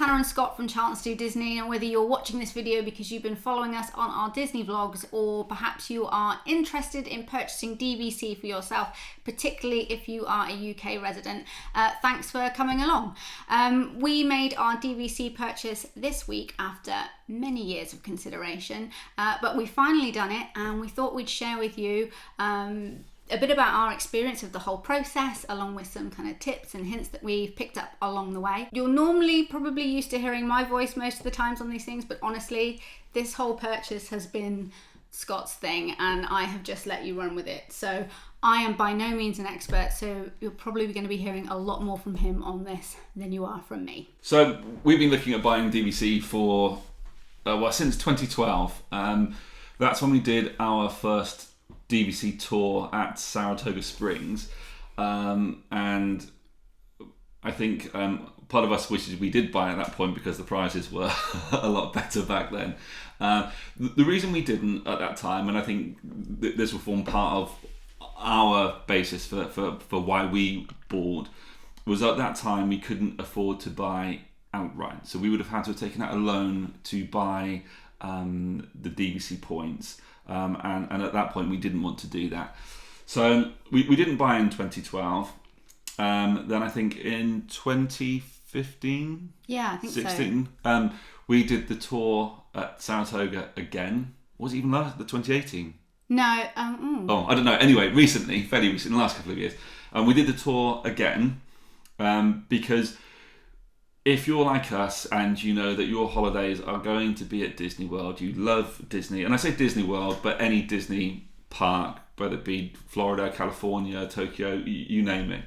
Hannah and Scott from Charlton to Disney, and whether you're watching this video because you've been following us on our Disney vlogs, or perhaps you are interested in purchasing DVC for yourself, particularly if you are a UK resident, thanks for coming along. We made our DVC purchase this week after many years of consideration, but we finally done it, and we thought we'd share with you a bit about our experience of the whole process, along with some kind of tips and hints that we've picked up along the way. You're normally probably used to hearing my voice most of the times on these things, but honestly, this whole purchase has been Scott's thing, and I have just let you run with it. So I am by no means an expert, so you're probably going to be hearing a lot more from him on this than you are from me. So we've been looking at buying DVC for, since 2012. That's when we did our first DVC tour at Saratoga Springs, and I think part of us wishes we did buy at that point because the prices were a lot better back then. The reason we didn't at that time, and I think this will form part of our basis for why we bought, was at that time we couldn't afford to buy outright, so we would have had to have taken out a loan to buy the DVC points. And at that point we didn't want to do that, so we didn't buy in 2012. Then I think in 2015, I think 16, so. We did the tour at Saratoga again. Was it even the 2018? No. I don't know. Anyway, fairly recently, in the last couple of years, we did the tour again because if you're like us and you know that your holidays are going to be at Disney World, you love Disney, and I say Disney World, but any Disney park, whether it be Florida, California, Tokyo, you name it,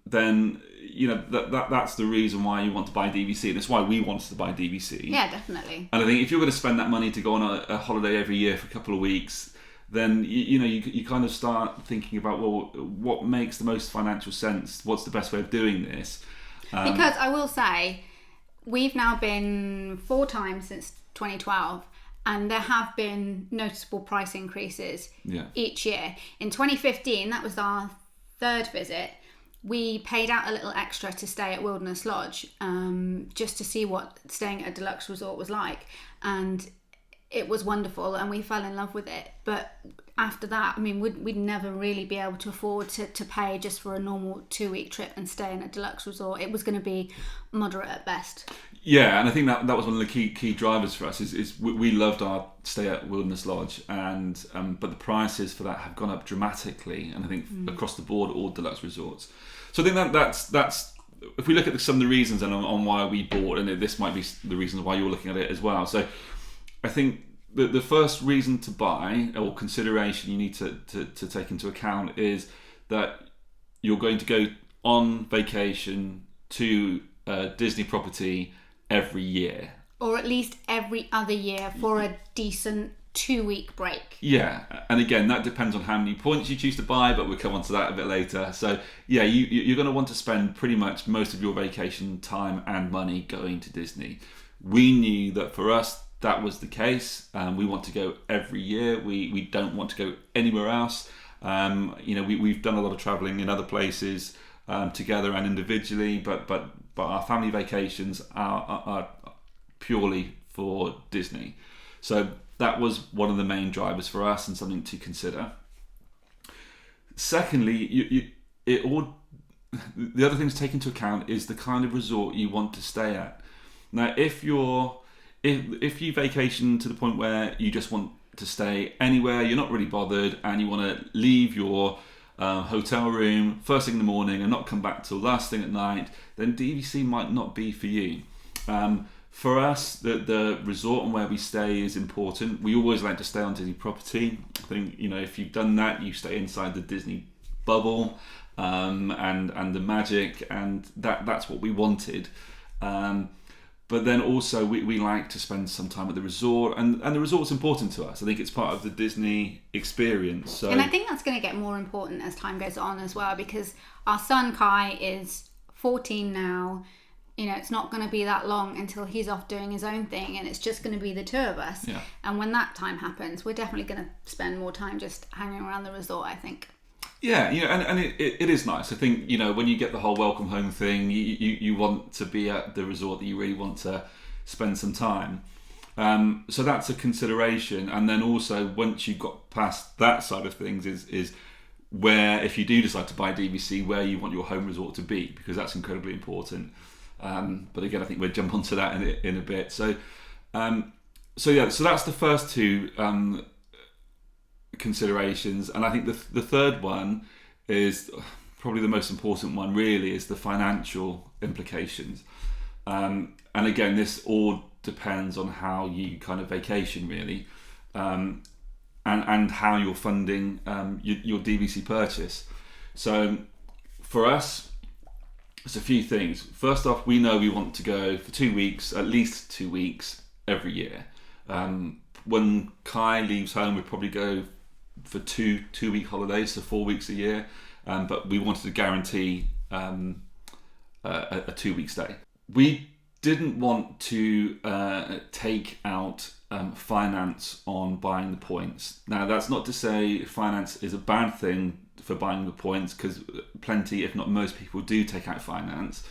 then you know that's the reason why you want to buy DVC, and it's why we wanted to buy DVC. Yeah, definitely. And I think if you're going to spend that money to go on a holiday every year for a couple of weeks, then you kind of start thinking about, well, what makes the most financial sense? What's the best way of doing this? Because I will say, we've now been 4 times since 2012, and there have been noticeable price increases each year. In 2015, that was our 3rd visit, we paid out a little extra to stay at Wilderness Lodge, just to see what staying at a deluxe resort was like. And it was wonderful, and we fell in love with it. But after that, I mean, we'd never really be able to afford to pay just for a normal 2-week trip and stay in a deluxe resort. It was going to be moderate at best. Yeah, and I think that was one of the key drivers for us. Is we loved our stay at Wilderness Lodge, and but the prices for that have gone up dramatically, and I think across the board, all deluxe resorts. So I think that's if we look at some of the reasons and on why we bought, and this might be the reasons why you're looking at it as well. So I think the first reason to buy, or consideration you need to take into account, is that you're going to go on vacation to a Disney property every year. Or at least every other year for a decent 2-week break. Yeah, and again, that depends on how many points you choose to buy, but we'll come on to that a bit later. So yeah, you're going to want to spend pretty much most of your vacation time and money going to Disney. We knew that for us, that was the case. We want to go every year. We don't want to go anywhere else. We've done a lot of traveling in other places together and individually, but our family vacations are purely for Disney. So that was one of the main drivers for us and something to consider. Secondly, the other thing to take into account is the kind of resort you want to stay at. Now, if you vacation to the point where you just want to stay anywhere, you're not really bothered, and you want to leave your hotel room first thing in the morning and not come back till last thing at night, then DVC might not be for you. For us, the resort and where we stay is important. We always like to stay on Disney property. I think, if you've done that, you stay inside the Disney bubble and the magic, and that's what we wanted. But then also we like to spend some time at the resort, and the resort's important to us. I think it's part of the Disney experience. So. And I think that's going to get more important as time goes on as well, because our son Kai is 14 now. It's not going to be that long until he's off doing his own thing, and it's just going to be the 2 of us. Yeah. And when that time happens, we're definitely going to spend more time just hanging around the resort, I think. Yeah, and it is nice. I think, when you get the whole welcome home thing, you want to be at the resort that you really want to spend some time. So that's a consideration. And then also, once you've got past that side of things, is where, if you do decide to buy DVC, where you want your home resort to be, because that's incredibly important. But again, I think we'll jump onto that in a bit. So that's the first two considerations, and I think the third one is probably the most important one. Really, is the financial implications. And again, this all depends on how you kind of vacation, really, and how you're funding your DVC purchase. So for us, there's a few things. First off, we know we want to go for 2 weeks, at least 2 weeks every year. When Kai leaves home, we'd probably go for two-week holidays, so 4 weeks a year. But we wanted to guarantee a 2-week stay. We didn't want to take out finance on buying the points. Now, that's not to say finance is a bad thing for buying the points, because plenty, if not most people, do take out finance.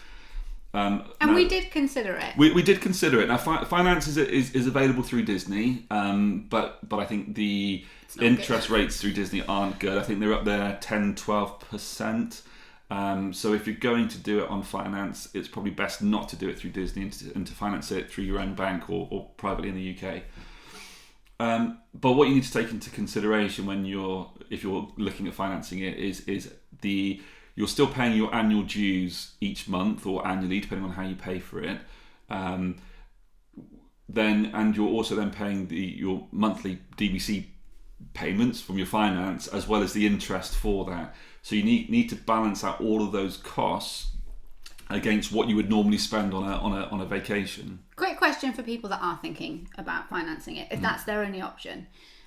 And we did consider it. We did consider it. Now, finance is available through Disney, but I think the interest rates through Disney aren't good. I think they're up there 10-12%. So if you're going to do it on finance, it's probably best not to do it through Disney and to finance it through your own bank or privately in the UK. But what you need to take into consideration if you're looking at financing it is you're still paying your annual dues each month or annually, depending on how you pay for it. And you're also then paying your monthly DVC payments from your finance, as well as the interest for that. So you need to balance out all of those costs against what you would normally spend on a vacation. Quick question for people that are thinking about financing it, if that's their only option.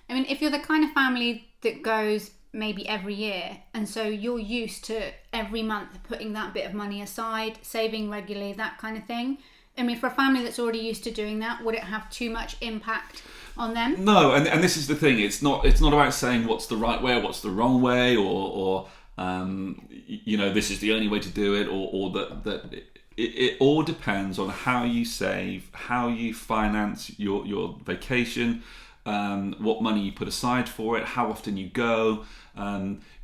I mean, if you're the kind of family that goes maybe every year, and so you're used to every month putting that bit of money aside, saving regularly, that kind of thing. I mean, for a family that's already used to doing that, would it have too much impact on them? No, and this is the thing. It's not about saying what's the right way or what's the wrong way, or this is the only way to do it, or that it all depends on how you save, how you finance your vacation, what money you put aside for it, how often you go.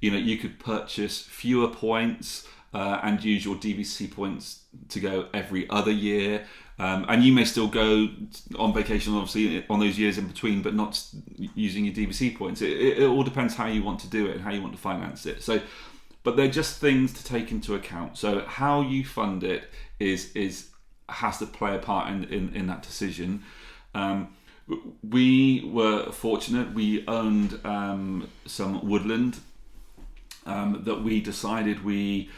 You could purchase fewer points and use your DVC points to go every other year. And you may still go on vacation, obviously, on those years in between, but not using your DVC points. It all depends how you want to do it and how you want to finance it. So, but they're just things to take into account. So how you fund it has to play a part in that decision. We were fortunate. We owned some woodland that we decided we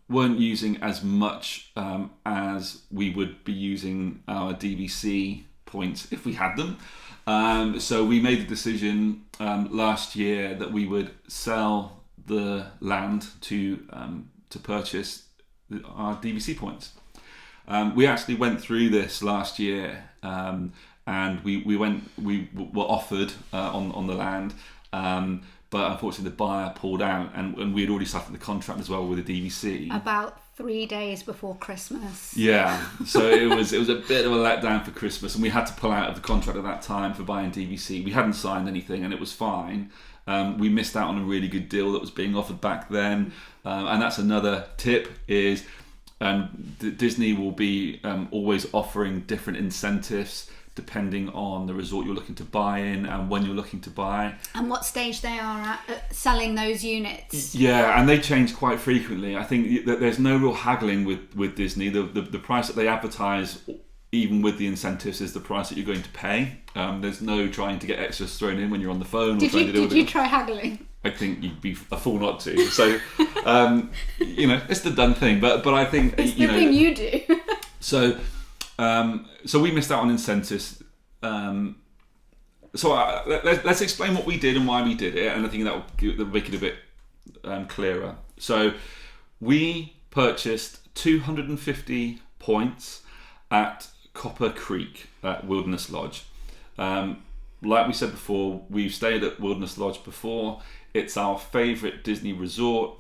weren't using as much as we would be using our DVC points if we had them. So we made a decision last year that we would sell the land to purchase our DVC points. We actually went through this last year, and we were offered on the land, but unfortunately the buyer pulled out, and we had already started the contract as well with the DVC. About 3 days before Christmas. Yeah, so it was a bit of a letdown for Christmas, and we had to pull out of the contract at that time for buying DVC. We hadn't signed anything, and it was fine. We missed out on a really good deal that was being offered back then, and that's another tip is Disney will be always offering different incentives depending on the resort you're looking to buy in and when you're looking to buy. And what stage they are at selling those units. Yeah, and they change quite frequently. I think that there's no real haggling with Disney. The price that they advertise, even with the incentives, is the price that you're going to pay. There's no trying to get extras thrown in when you're on the phone. Did you try haggling? I think you'd be a fool not to. So, it's the done thing. But I think it's the thing you do. So we missed out on incentives. Let's explain what we did and why we did it, and I think that will make it a bit clearer. So we purchased 250 points at Copper Creek at Wilderness Lodge. like we said before, we've stayed at Wilderness Lodge before. It's our favourite Disney resort.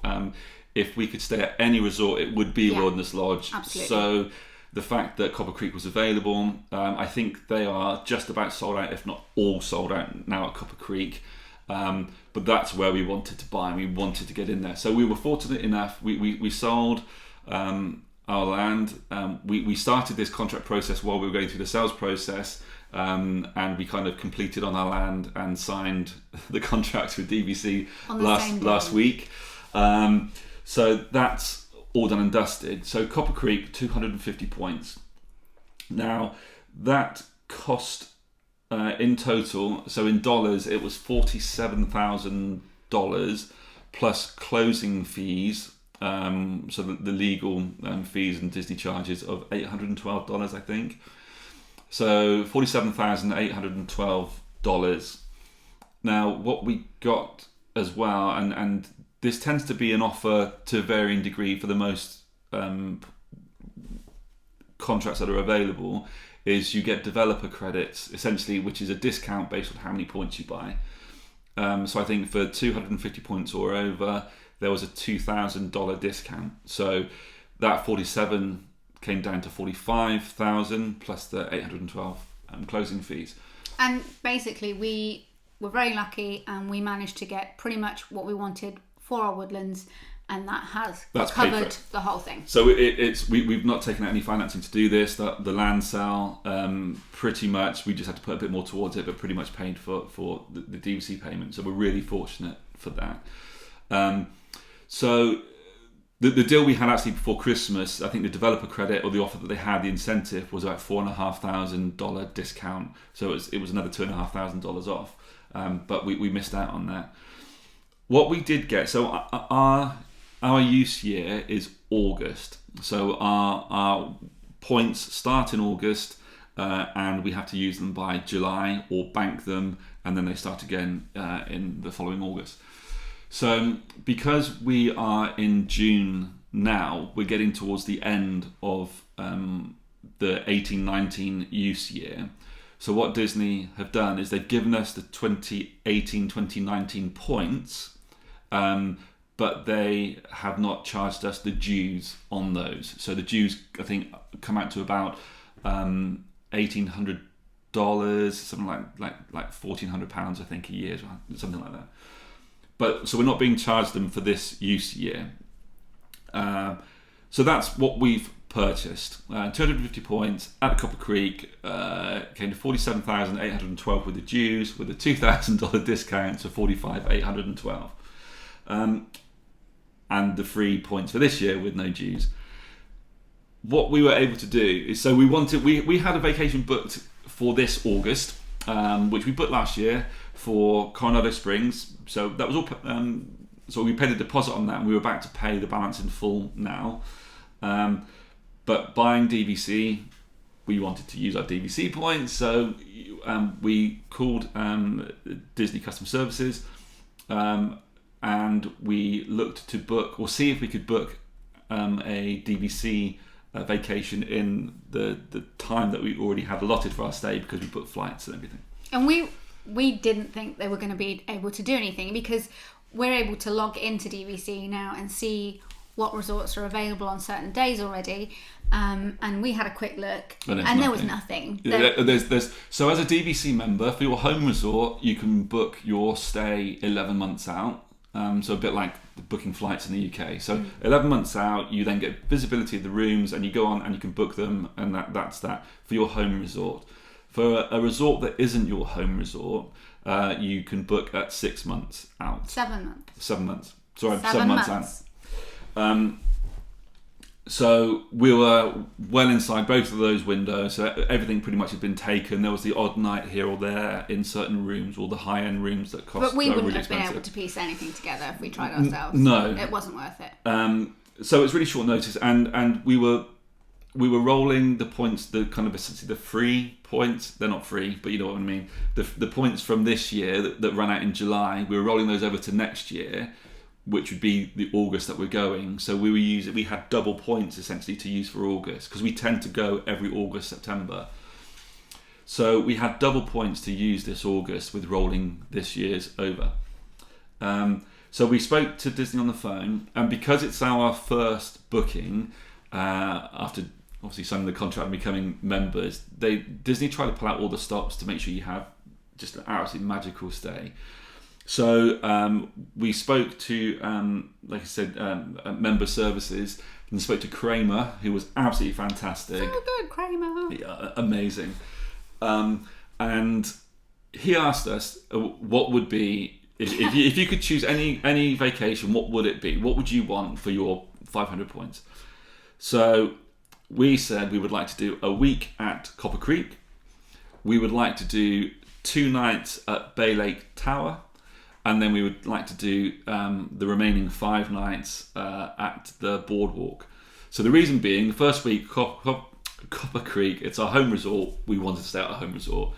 If we could stay at any resort, it would be Wilderness Lodge. Absolutely. So the fact that Copper Creek was available, I think they are just about sold out, if not all sold out now at Copper Creek. But that's where we wanted to buy, and we wanted to get in there. So we were fortunate enough. We sold our land. We started this contract process while we were going through the sales process, and we kind of completed on our land and signed the contract with DVC last week. So that's all done and dusted. So Copper Creek, 250 points. Now that cost in total, so in dollars, it was $47,000 plus closing fees. So the legal fees and Disney charges of $812, I think. So $47,812. Now, what we got as well, and this tends to be an offer to a varying degree for the most contracts that are available, is you get developer credits, essentially, which is a discount based on how many points you buy. So I think for 250 points or over, there was a $2,000 discount. So that 47 came down to 45,000 plus the 812 closing fees. And basically, we were very lucky, and we managed to get pretty much what we wanted for our woodlands, and that has covered the whole thing. So we've not taken out any financing to do this. The land sale, pretty much, we just had to put a bit more towards it, but pretty much paid for the DVC payment. So we're really fortunate for that. So the deal we had actually before Christmas, I think the developer credit, or the offer that they had, the incentive, was about $4,500 discount. So it was another $2,500 off. But we missed out on that. What we did get, so our use year is August. So our points start in August, and we have to use them by July or bank them, and then they start again in the following August. So because we are in June now, we're getting towards the end of the 18-19 use year. So what Disney have done is they've given us the 2018-2019 points, but they have not charged us the dues on those. So the dues, I think, come out to about $1,800, something like £1,400, I think, a year, something like that. But so we're not being charged them for this use year. So that's what we've purchased. 250 points at Copper Creek, came to 47,812 with the dues, with a $2,000 discount to 45,812. And the free points for this year with no dues. What we were able to do is, so we had a vacation booked for this August, which we booked last year for Coronado Springs. So that was all. So we paid a deposit on that, and we were about to pay the balance in full now. But buying DVC, we wanted to use our DVC points, so we called Disney Customer Services, and we looked to book, or see if we could book a DVC vacation in the time that we already had allotted for our stay, because we booked flights and everything. And we didn't think they were going to be able to do anything, because we're able to log into DVC now and see what resorts are available on certain days already, and we had a quick look, and there was nothing. So as a DVC member, for your home resort, you can book your stay 11 months out. So a bit like booking flights in the UK. So 11 months out, you then get visibility of the rooms, and you go on and you can book them, and that's that for your home resort. For a resort that isn't your home resort, you can book at 6 months out. 7 months. 7 months. Sorry, 7 months out. So we were well inside both of those windows. So everything pretty much had been taken. There was the odd night here or there in certain rooms, or the high-end rooms that cost. But we wouldn't really have been expensive. able to piece anything together if we tried ourselves. No, it wasn't worth it. So it's really short notice, and we were rolling the points, the kind of essentially the free points. They're not free, but you know what I mean. The points from this year that ran out in July, we were rolling those over to next year, which would be the August that we're going. So we had double points essentially to use for August, because we tend to go every August, September. So we had double points to use this August with rolling this year's over. So we spoke to Disney on the phone, and because it's our first booking after obviously signing the contract and becoming members, Disney try to pull out all the stops to make sure you have just an absolutely magical stay. So we spoke to, like I said, member services, and spoke to Kramer, who was absolutely fantastic. So good, Kramer. Yeah, amazing. And he asked us what would be, if you could choose any vacation, what would it be? What would you want for your 500 points? So we said we would like to do a week at Copper Creek. We would like to do 2 nights at Bay Lake Tower. And then we would like to do the remaining 5 nights at the Boardwalk. So the reason being, the first week, Copper Creek, it's our home resort. We wanted to stay at our home resort.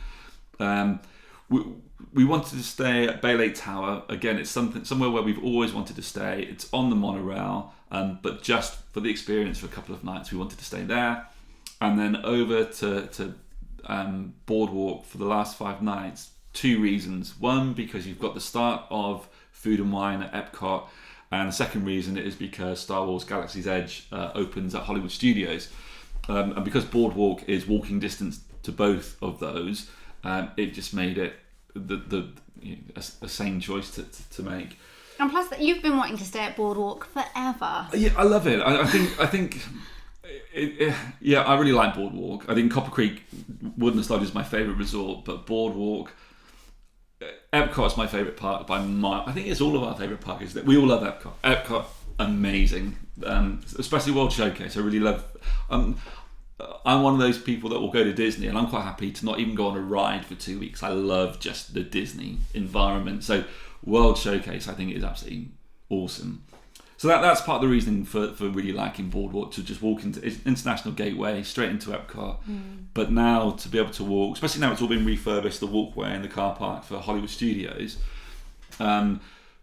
We wanted to stay at Bay Lake Tower. Again, it's somewhere where we've always wanted to stay. It's on the monorail, but just for the experience for a couple of nights, we wanted to stay there. And then over to Boardwalk for the last 5 nights. 2 reasons. One, because you've got the start of Food and Wine at Epcot, and the second reason is because Star Wars Galaxy's Edge opens at Hollywood Studios, and because Boardwalk is walking distance to both of those, it just made it a sane choice to make. And plus, that you've been wanting to stay at Boardwalk forever. Yeah, I love it. I think. I really like Boardwalk. I think Copper Creek wouldn't have started as my favourite resort, but Boardwalk. Epcot's my favourite park by mile. I think it's all of our favourite park, isn't it? We all love Epcot. Epcot, amazing. Especially World Showcase. I really love. I'm one of those people that will go to Disney, and I'm quite happy to not even go on a ride for 2 weeks. I love just the Disney environment. So World Showcase, I think, is absolutely awesome. So that's part of the reasoning for really liking Boardwalk, to just walk into International Gateway, straight into Epcot. But now to be able to walk, especially now it's all been refurbished, the walkway and the car park for Hollywood Studios, to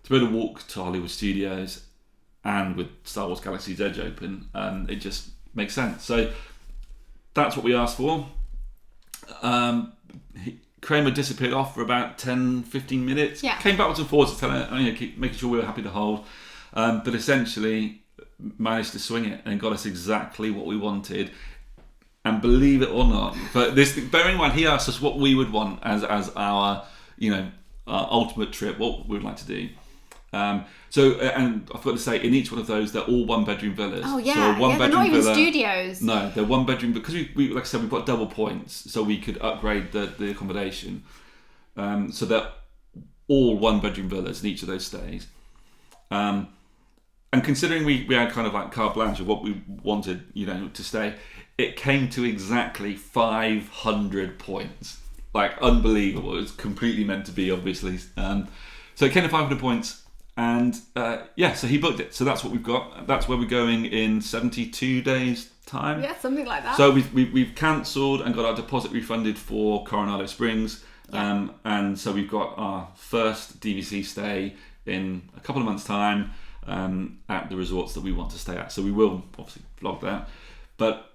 be able to walk to Hollywood Studios and with Star Wars Galaxy's Edge open, it just makes sense. So that's what we asked for. Kramer disappeared off for about 10-15 minutes. Yeah. Came backwards and forwards to tell her, keep making sure we were happy to hold. But essentially managed to swing it and got us exactly what we wanted. And believe it or not, but bearing in mind, he asked us what we would want as our our ultimate trip, what we would like to do. So, and I forgot to say, in each one of those, they're all 1-bedroom villas. Oh yeah, so they're not even studios. No, they're 1-bedroom, because we like I said, we've got double points, so we could upgrade the accommodation. So they're all 1-bedroom villas in each of those stays. And considering we had kind of like carte blanche of what we wanted, to stay, it came to exactly 500 points. Like, unbelievable. It was completely meant to be, obviously. So it came to 500 points, and so he booked it. So that's what we've got. That's where we're going in 72 days' time. Yeah, something like that. So we've cancelled and got our deposit refunded for Coronado Springs. Yeah. And so we've got our first DVC stay in a couple of months' time at the resorts that we want to stay at. So we will obviously vlog that. But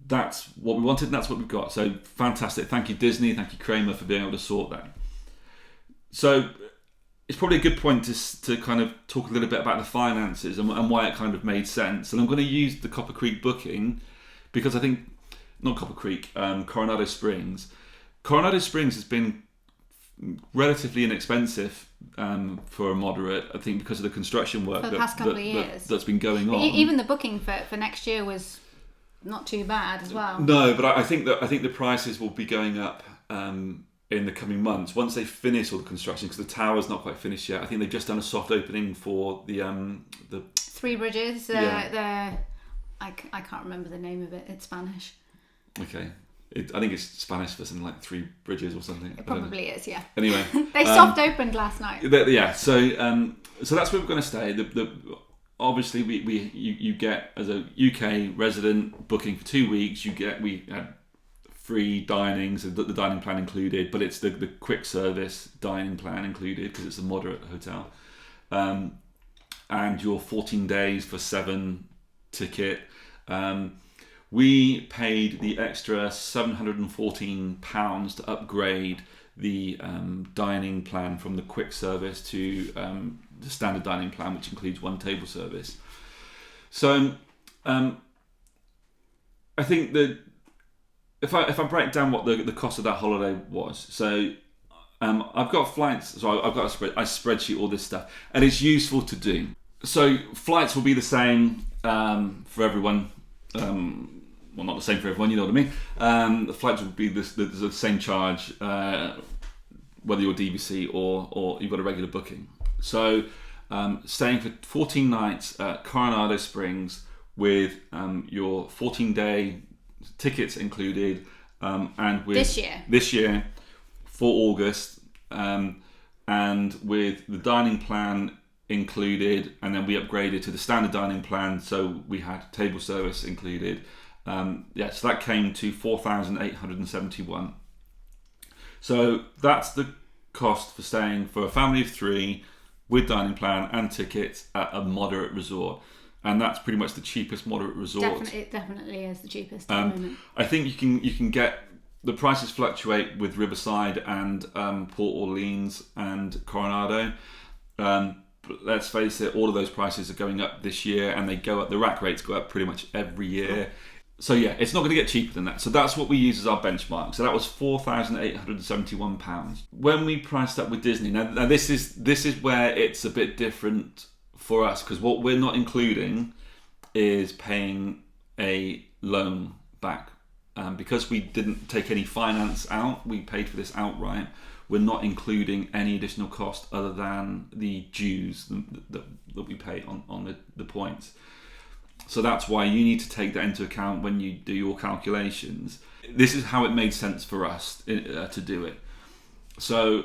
that's what we wanted, and that's what we've got. So fantastic. Thank you, Disney. Thank you, Kramer, for being able to sort that. So it's probably a good point to kind of talk a little bit about the finances and why it kind of made sense. And I'm going to use the Copper Creek booking because I think, not Copper Creek, Coronado Springs. Coronado Springs has been relatively inexpensive for a moderate, I think, because of the construction work for the past couple of years that's been going on. Even the booking for next year was not too bad as well. No, but I think the prices will be going up in the coming months once they finish all the construction, because the tower's not quite finished yet. I think they've just done a soft opening for the 3 bridges. I can't remember the name of it. It's Spanish. Okay. I think it's Spanish for something like 3 bridges or something. It probably is, yeah. Anyway, they soft opened last night. So that's where we're going to stay. Obviously you get, as a UK resident booking for 2 weeks, we had free dining, so the dining plan included, but it's the quick service dining plan included because it's a moderate hotel, and your 14 days for 7 ticket. we paid the extra £714 to upgrade the dining plan from the quick service to the standard dining plan, which includes one table service. So I think that if I break down what the cost of that holiday was, so I've got flights, so I've got I spreadsheet all this stuff, and it's useful to do. So flights will be the same for everyone. Well, not the same for everyone, you know what I mean. The flights will be the same charge, whether you're DVC or you've got a regular booking. So staying for 14 nights at Coronado Springs with your 14-day tickets included, and with this year for August, and with the dining plan included, and then we upgraded to the standard dining plan, so we had table service included. So that came to 4,871. So that's the cost for staying for a family of 3 with dining plan and tickets at a moderate resort, and that's pretty much the cheapest moderate resort. It definitely is the cheapest at the moment. I think you can get, the prices fluctuate with Riverside and Port Orleans and Coronado. But let's face it, all of those prices are going up this year, and they go up. The rack rates go up pretty much every year. So yeah, it's not going to get cheaper than that. So that's what we use as our benchmark. So that was £4,871. When we priced up with Disney, now this is where it's a bit different for us, because what we're not including is paying a loan back. Because we didn't take any finance out, we paid for this outright. We're not including any additional cost other than the dues that we pay on the points. So that's why you need to take that into account when you do your calculations. This is how it made sense for us to do it. So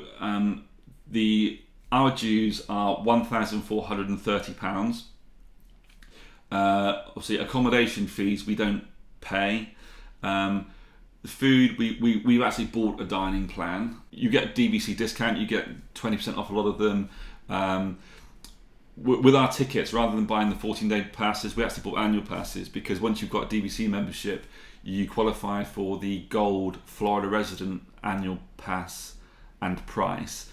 our dues are £1,430. Obviously, accommodation fees we don't pay. The food, we've actually bought a dining plan. You get a DVC discount, you get 20% off a lot of them. With our tickets, rather than buying the 14-day passes, we actually bought annual passes, because once you've got a DVC membership, you qualify for the gold Florida resident annual pass and price.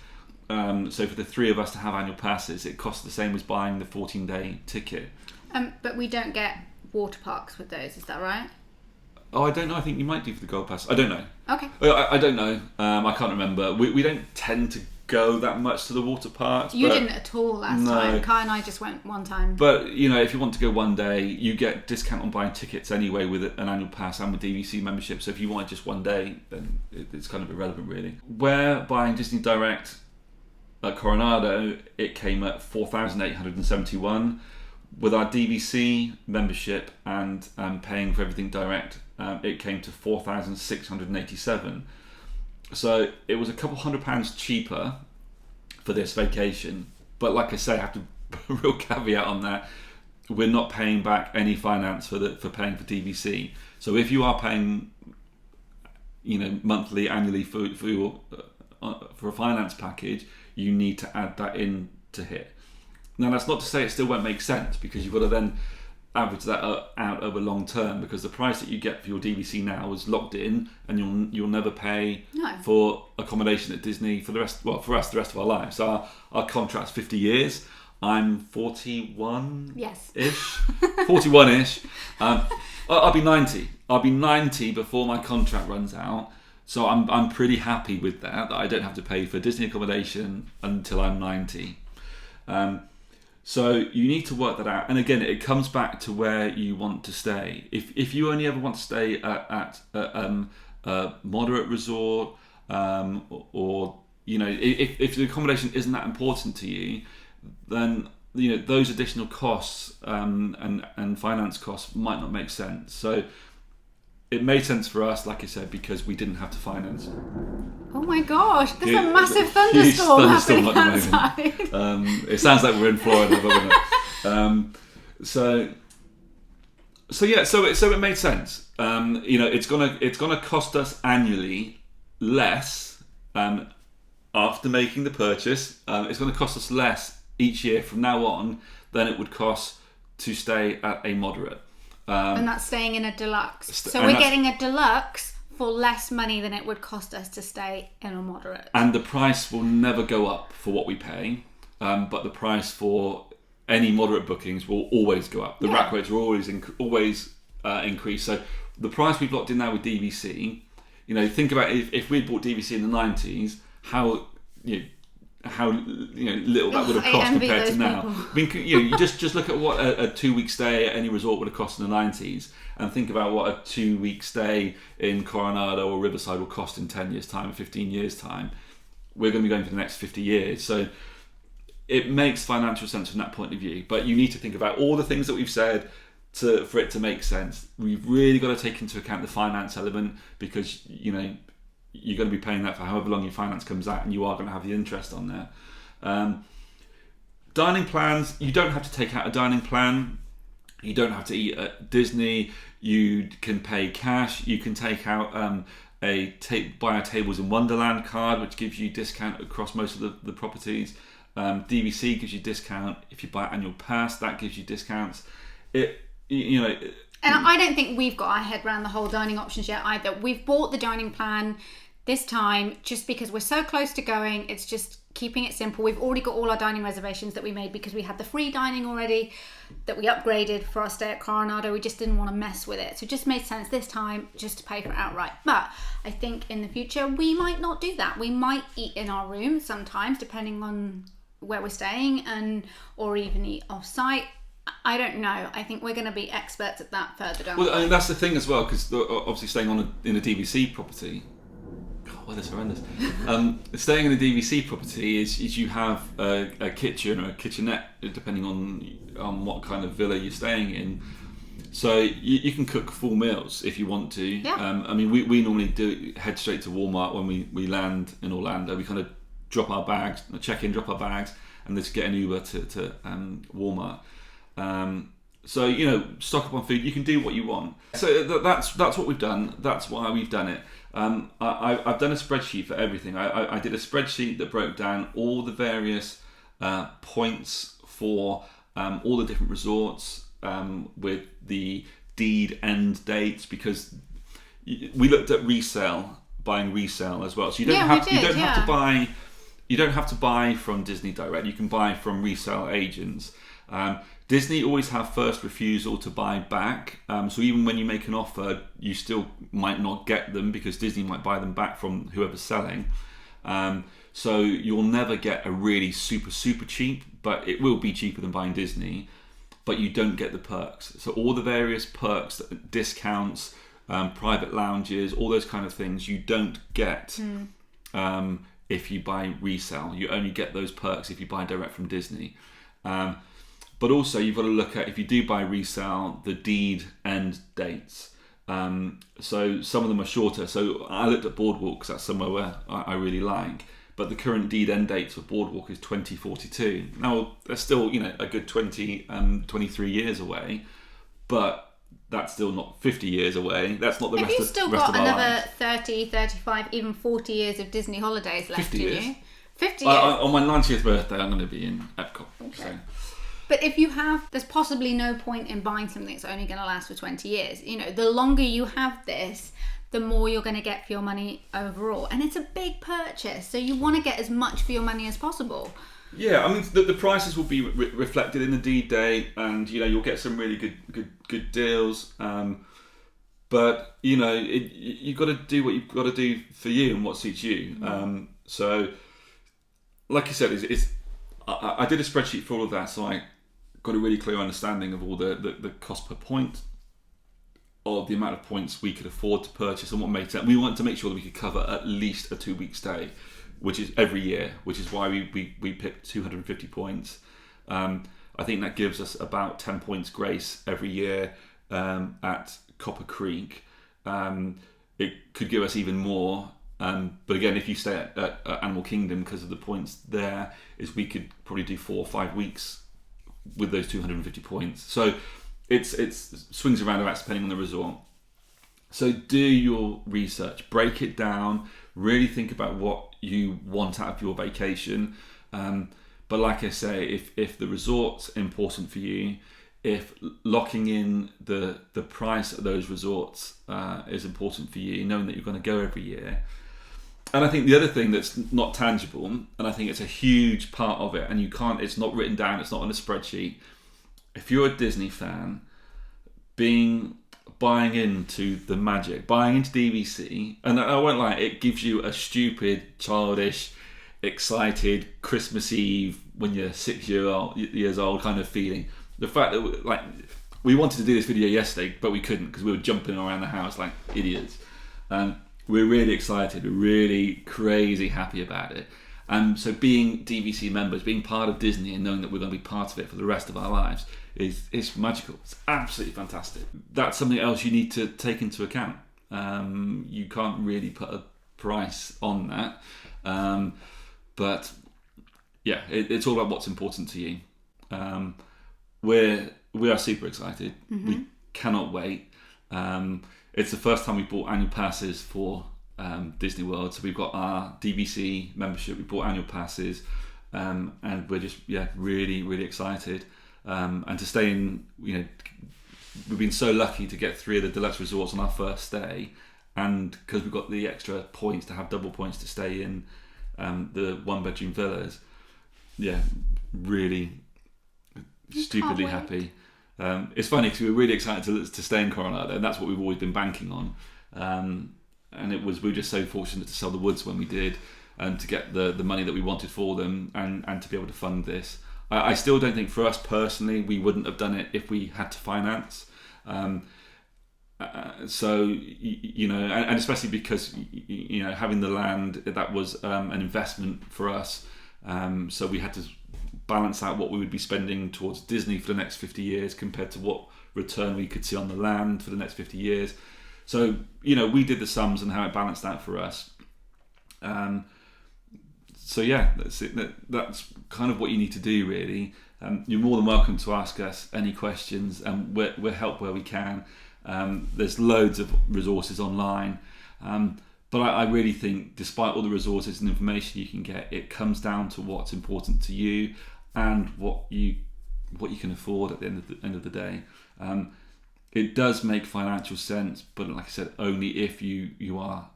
So for the 3 of us to have annual passes, it costs the same as buying the 14-day ticket. But we don't get water parks with those, is that right? Oh, I don't know. I think you might do for the gold pass. I don't know. Okay. I don't know. I can't remember. We don't tend to go that much to the water parks. You didn't at all last time. Kai and I just went one time. But, if you want to go one day, you get discount on buying tickets anyway with an annual pass and with DVC membership. So if you want just one day, then it's kind of irrelevant, really. We're buying Disney Direct at Coronado, it came at 4,871. With our DVC membership and paying for everything direct, it came to 4,687. So it was a couple £100 cheaper for this vacation. But like I say, I have to put a real caveat on that. We're not paying back any finance for paying for DVC. So if you are paying, monthly, annually for a finance package, you need to add that in to hit. Now that's not to say it still won't make sense, because you've got to then average that out over long term, because the price that you get for your DVC now is locked in, and you'll never pay for accommodation at Disney for the rest. Well, for us, the rest of our lives. So our contract's 50 years. I'm 41. Yes. Ish. 41-ish. I'll be 90. I'll be 90 before my contract runs out. So I'm pretty happy with that I don't have to pay for Disney accommodation until I'm 90. So you need to work that out, and again, it comes back to where you want to stay. If you only ever want to stay at a moderate resort, or if the accommodation isn't that important to you, then those additional costs and finance costs might not make sense. So it made sense for us, like I said, because we didn't have to finance. Oh my gosh, there's a massive thunderstorm happening outside. It sounds like we're in Florida, but we're not. So it made sense. It's gonna cost us annually less after making the purchase. It's gonna cost us less each year from now on than it would cost to stay at a moderate. And that's staying in a deluxe. So and we're that's- getting a deluxe for less money than it would cost us to stay in a moderate. And the price will never go up for what we pay, but the price for any moderate bookings will always go up. The rack rates will always increase. So the price we've locked in now with DVC, think about if we'd bought DVC in the 90s, how little that would have cost compared to now. I mean, you just look at what a 2-week stay at any resort would have cost in the 90s, and think about what a 2-week stay in Coronado or Riverside will cost in 10 years' time, 15 years' time. We're going to be going for the next 50 years. So it makes financial sense from that point of view. But you need to think about all the things that we've said for it to make sense. We've really got to take into account the finance element, because you're going to be paying that for however long your finance comes out, and you are going to have the interest on there. Dining plans, you don't have to take out a dining plan. You don't have to eat at Disney. You can pay cash. You can take out buy a Tables in Wonderland card, which gives you discount across most of the properties. DVC gives you discount if you buy annual pass. That gives you discounts. And I don't think we've got our head around the whole dining options yet either. We've bought the dining plan this time just because we're so close to going. It's just keeping it simple. We've already got all our dining reservations that we made because we had the free dining already that we upgraded for our stay at Coronado. We just didn't want to mess with it. So it just made sense this time just to pay for it outright. But I think in the future we might not do that. We might eat in our room sometimes, depending on where we're staying, or even eat off-site. I don't know. I think we're going to be experts at that further down. Well, I mean, that's the thing as well, because obviously staying in a DVC property, God, weather's horrendous. Staying in a DVC property is you have a kitchen or a kitchenette, depending on what kind of villa you're staying in. So you can cook full meals if you want to. Yeah. I mean, we normally head straight to Walmart when we land in Orlando. We kind of drop our bags, check in, drop our bags, and just get an Uber to Walmart. So stock up on food. You can do what you want. So that's what we've done. That's why we've done it. I've done a spreadsheet for everything. I did a spreadsheet that broke down all the various points for all the different resorts with the deed end dates, because we looked at buying resale as well. So you don't have to buy from Disney direct. You can buy from resale agents. Disney always have first refusal to buy back. So even when you make an offer, you still might not get them, because Disney might buy them back from whoever's selling. So you'll never get a really super, super cheap, but it will be cheaper than buying Disney, but you don't get the perks. So all the various perks, discounts, private lounges, all those kind of things, you don't get if you buy resale. You only get those perks if you buy direct from Disney. But also you've got to look at, if you do buy resale, the deed end dates. So some of them are shorter. So I looked at Boardwalk because that's somewhere where I really like. But the current deed end dates for Boardwalk is 2042. Now, they're still, a good 23 years away. But that's still not 50 years away. That's not the rest of our lives. You've still got another 30, 35, even 40 years of Disney holidays left, 50 years. 50 years. On my 90th birthday, I'm going to be in Epcot. Okay. So. But if you have, there's possibly no point in buying something that's only going to last for 20 years. The longer you have this, the more you're going to get for your money overall. And it's a big purchase, so you want to get as much for your money as possible. Yeah, I mean, the prices will be reflected in the deed date, and you'll get some really good deals. But you've got to do what you've got to do for you and what suits you. So, like I said, I did a spreadsheet for all of that, so I got a really clear understanding of all the cost per point, of the amount of points we could afford to purchase and what made sense. We wanted to make sure that we could cover at least a 2-week stay, which is every year, which is why we picked 250 points. I think that gives us about 10 points grace every year at Copper Creek. It could give us even more. But again, if you stay at Animal Kingdom, because of the points there, is we could probably do 4 or 5 weeks with those 250 points. So it's swings around about depending on the resort. So do your research, break it down, really think about what you want out of your vacation. But like I say, if the resort's important for you, if locking in the price of those resorts is important for you, knowing that you're going to go every year. And I think the other thing that's not tangible, and I think it's a huge part of it, and it's not written down, it's not on a spreadsheet. If you're a Disney fan, buying into the magic, buying into DVC, and I won't lie, it gives you a stupid, childish, excited Christmas Eve when you're 6 years old kind of feeling. The fact that we wanted to do this video yesterday, but we couldn't because we were jumping around the house like idiots. We're really excited. We're really crazy happy about it. So being DVC members, being part of Disney and knowing that we're going to be part of it for the rest of our lives it's magical. It's absolutely fantastic. That's something else you need to take into account. You can't really put a price on that. But yeah, it's all about what's important to you. We are super excited. Mm-hmm. We cannot wait. It's the first time we bought annual passes for Disney World. So we've got our DVC membership. We bought annual passes, and we're just really, really excited. And to stay in, we've been so lucky to get 3 of the deluxe resorts on our first stay, and because we've got the extra points to have double points to stay in the 1-bedroom villas. Yeah, really stupidly happy. It's funny because we were really excited to stay in Coronado, and that's what we've always been banking on. And we were just so fortunate to sell the woods when we did, and to get the money that we wanted for them, and to be able to fund this. I still don't think, for us personally, we wouldn't have done it if we had to finance. So and especially because having the land, that was an investment for us. So we had to balance out what we would be spending towards Disney for the next 50 years compared to what return we could see on the land for the next 50 years. So we did the sums and how it balanced out for us. So yeah, that's it. That's kind of what you need to do, really. You're more than welcome to ask us any questions, and we'll help where we can. There's loads of resources online, but I really think, despite all the resources and information you can get, it comes down to what's important to you and what you can afford at the end of the day. It does make financial sense, but like I said, only if you are.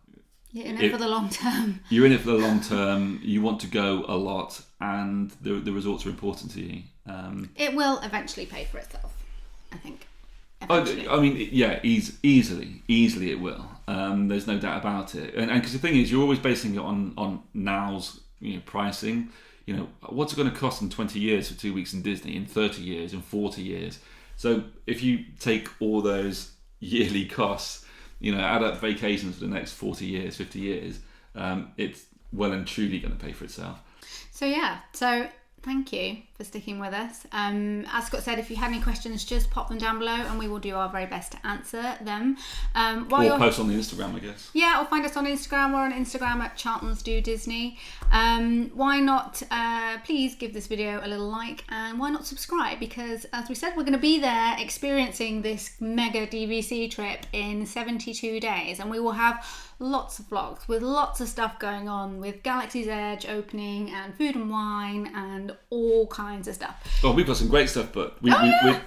You're in it for the long term. You're in it for the long term. You want to go a lot, and the resorts are important to you. It will eventually pay for itself, I think. Easily it will. There's no doubt about it. And because the thing is, you're always basing it on now's pricing. What's it going to cost in 20 years for 2 weeks in Disney, in 30 years, in 40 years? So if you take all those yearly costs, add up vacations for the next 40 years, 50 years, it's well and truly going to pay for itself. So thank you for sticking with us. As Scott said, if you have any questions, just pop them down below and we will do our very best to answer them. Or post on the Instagram, I guess. Yeah, or find us on Instagram. We're on Instagram at Charlton's Do Disney. Why not please give this video a little like, and why not subscribe? Because as we said, we're going to be there experiencing this mega DVC trip in 72 days, and we will have lots of vlogs with lots of stuff going on, with Galaxy's Edge opening and food and wine and all kinds of stuff. Oh, we've got some great stuff, but we've got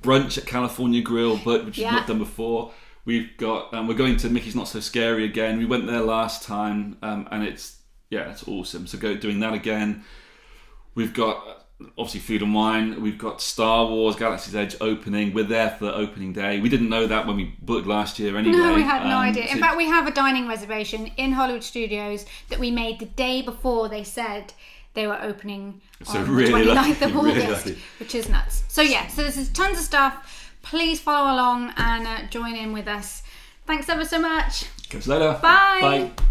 brunch at California Grill, but which we've not done before. We've got we're going to Mickey's Not So Scary again. We went there last time, and it's awesome. So doing that again. We've got obviously food and wine. We've got Star Wars Galaxy's Edge opening. We're there for opening day. We didn't know that when we booked last year anyway. No, we had no idea. In fact, we have a dining reservation in Hollywood Studios that we made the day before they said they were opening on the 29th of August, which is nuts. So this is tons of stuff. Please follow along and join in with us. Thanks ever so much. Catch you later. Bye. Bye.